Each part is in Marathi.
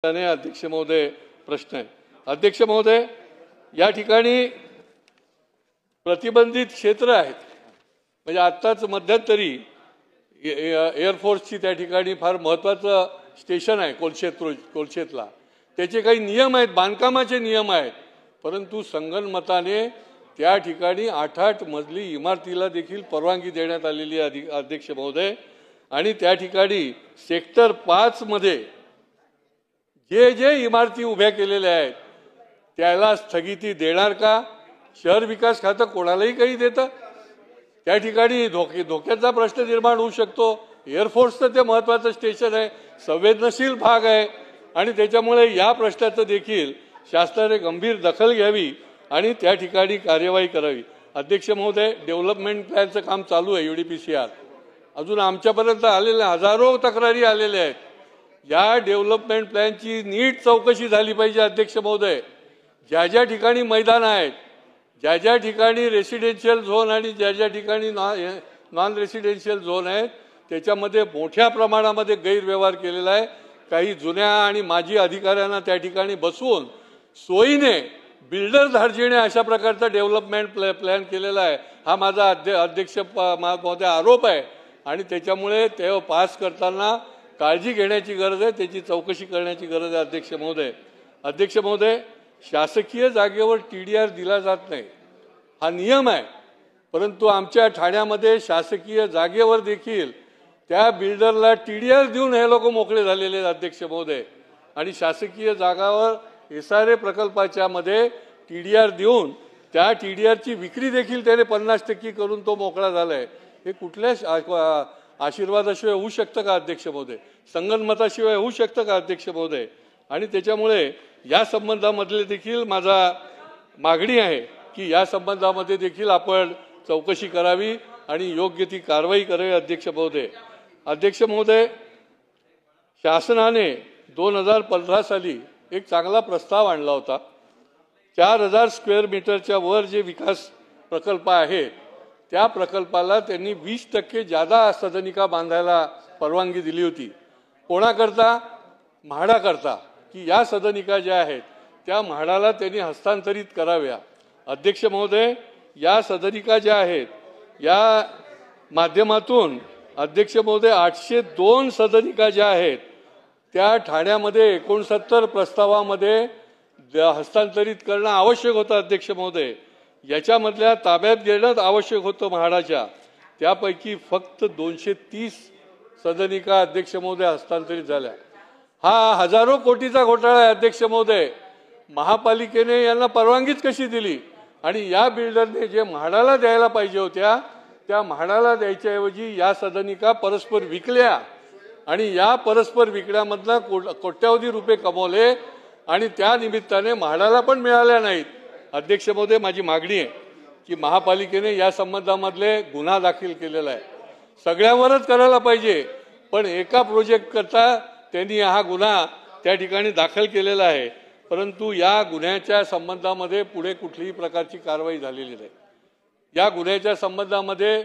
अध्यक्ष महोदय प्रश्न आहे। अध्यक्ष महोदय, या ठिकाणी प्रतिबंधित क्षेत्र आहेत, म्हणजे आत्ताच मध्यंतरी एअरफोर्सची त्या ठिकाणी फार महत्त्वाचं स्टेशन आहे कोलशेतला, त्याचे काही नियम आहेत, बांधकामाचे नियम आहेत, परंतु संगनमताने त्या ठिकाणी 8-8 मजली इमारतीला देखील परवानगी देण्यात आलेली आहे अध्यक्ष महोदय। आणि त्या ठिकाणी सेक्टर 5 मध्ये जे इमारती उभ्या केलेल्या आहेत त्याला स्थगिती देणार का? शहर विकास खातं कोणालाही काही देतं? त्या ठिकाणी धोक्याचा प्रश्न निर्माण होऊ शकतो। एअरफोर्सचं ते महत्त्वाचं स्टेशन आहे, संवेदनशील भाग आहे, आणि त्याच्यामुळे या प्रश्नाचं देखील शासनाने गंभीर दखल घ्यावी आणि त्या ठिकाणी कार्यवाही करावी। अध्यक्ष महोदय, डेव्हलपमेंट प्लॅनचं काम चालू आहे UDPCR, अजून आमच्यापर्यंत आलेल्या हजारो तक्रारी आलेल्या आहेत। या डेव्हलपमेंट प्लॅनची नीट चौकशी झाली पाहिजे अध्यक्ष महोदय। ज्या ठिकाणी मैदान आहेत, ज्या ठिकाणी रेसिडेन्शियल झोन आणि ज्या ठिकाणी नॉन रेसिडेन्शियल झोन आहेत त्याच्यामध्ये मोठ्या प्रमाणामध्ये गैरव्यवहार केलेला आहे। काही जुन्या आणि माजी अधिकाऱ्यांना त्या ठिकाणी बसवून सोयीने बिल्डर धार्जिणे अशा प्रकारचा डेव्हलपमेंट प्लॅन केलेला आहे, हा माझा अध्यक्ष महोदय आरोप आहे। आणि त्याच्यामुळे ते पास करताना काळजी घेण्याची गरज आहे, त्याची चौकशी करण्याची गरज आहे अध्यक्ष महोदय। अध्यक्ष महोदय, शासकीय जागेवर TDR दिला जात नाही हा नियम आहे, परंतु आमच्या ठाण्यामध्ये शासकीय जागेवर देखील त्या बिल्डरला TDR देऊन हे लोक मोकळे झालेले आहेत अध्यक्ष महोदय। आणि शासकीय जागावर SRA प्रकल्पाच्या मध्ये TDR देऊन त्या TDRची विक्री देखील त्याने 50% करून तो मोकळा झालाय। हे कुठल्या आशीर्वादाशिवाय होऊ शकतं का अध्यक्ष महोदय? संगनमताशिवाय होऊ शकतं का अध्यक्ष महोदय? आणि त्याच्यामुळे या संबंधामधले देखील माझा मागणी आहे की या संबंधामध्ये देखील आपण चौकशी करावी आणि योग्य ती कारवाई करावी अध्यक्ष महोदय। अध्यक्ष महोदय, शासनाने 2015 साली एक चांगला प्रस्ताव आणला होता। 4000 स्क्वेअर मीटरच्या वर जे विकास प्रकल्प आहे त्या प्रकल्पाला त्यांनी 20% जादा सदनिका बांधायला परवानगी दिली होती। कोणाकरता? म्हाडाकरता, की या सदनिका ज्या आहेत त्या म्हाडाला त्यांनी हस्तांतरित कराव्या। अध्यक्ष महोदय, या सदनिका ज्या आहेत या माध्यमातून अध्यक्ष महोदय 802 सदनिका ज्या आहेत त्या ठाण्यामध्ये 69 प्रस्तावामध्ये हस्तांतरित करणं आवश्यक होतं अध्यक्ष महोदय। याच्यामधल्या ताब्यात घेणं आवश्यक होतं म्हाडाच्या, त्यापैकी फक्त 230 सदनिका अध्यक्ष महोदय हस्तांतरित झाल्या। हा हजारो कोटीचा घोटाळा आहे अध्यक्ष महोदय। महापालिकेने यांना परवानगीच कशी दिली? आणि या बिल्डरने जे म्हाडाला द्यायला पाहिजे होत्या त्या म्हाडाला द्यायच्याऐवजी या सदनिका परस्पर विकल्या आणि या परस्पर विकण्यामधला कोट्यावधी रुपये कमवले आणि त्या निमित्ताने म्हाडाला पण मिळाल्या नाहीत। अध्यक्ष महोदय, माझी मागणी आहे की महापालिकेने या संबंधामधले गुन्हा दाखल केलेला आहे, सगळ्यांवरच करायला पाहिजे, पण एका प्रोजेक्ट करता त्यांनी हा गुन्हा त्या ठिकाणी दाखल केलेला आहे, परंतु या गुन्ह्याच्या संबंधामध्ये पुढे कुठलीही प्रकारची कारवाई झालेली नाही। या गुन्ह्याच्या संबंधामध्ये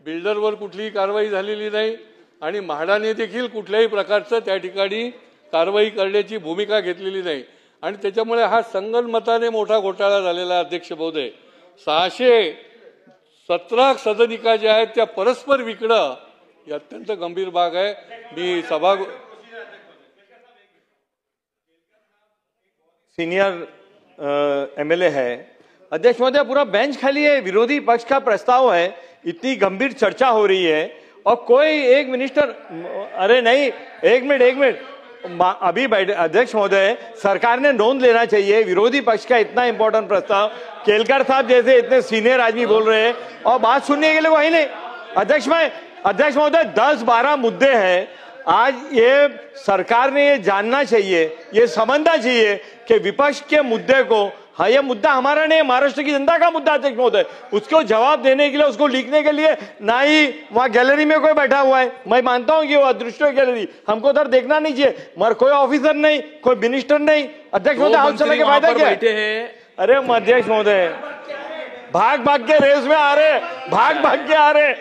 बिल्डरवर कुठलीही कारवाई झालेली नाही आणि म्हाडाने देखील कुठल्याही प्रकारचं त्या ठिकाणी कारवाई करण्याची भूमिका घेतलेली नाही। आणि त्याच्यामुळे हा संगनमताने मोठा घोटाळा झालेला आहे अध्यक्ष महोदय। 617 सदनिका ज्या आहेत त्या परस्पर विकणं ही अत्यंत गंभीर बाब आहे। मी सीनियर MLA है। अध्यक्ष महोदय, पूरा बेंच खाली है, विरोधी पक्ष का प्रस्ताव है, इतनी गंभीर चर्चा हो रही है और कोई एक मिनिस्टर, अरे नहीं, एक मिनट अभी अध्यक्ष महोदय, सरकार ने नोंद लेना चाहिए विरोधी पक्ष का इतना इंपॉर्टेंट प्रस्ताव, केलकर साहब जैसे इतने सीनियर आदमी बोल रहे हैं और बात सुनने के लिए वही नहीं। अध्यक्ष महोदय, 10-12 मुद्दे हैं। आज ये सरकार ने ये जानना चाहिए, ये समझना चाहिए कि विपक्ष के मुद्दे को, हाँ ये मुद्दा हमारा नहीं, महाराष्ट्र की जनता का मुद्दा अध्यक्ष महोदय, उसको जवाब देने के लिए, उसको लिखने के लिए ना ही वहाँ गैलरी में कोई बैठा हुआ है। मैं मानता हूँ कि वो अदृश्य गैलरी, हमको उधर देखना नहीं चाहिए, मगर कोई ऑफिसर नहीं, कोई मिनिस्टर नहीं। अध्यक्ष महोदय, हाउस चला के फायदा क्या है? अरे अध्यक्ष महोदय, भाग के रेस में आ रहे, भाग के आ रहे।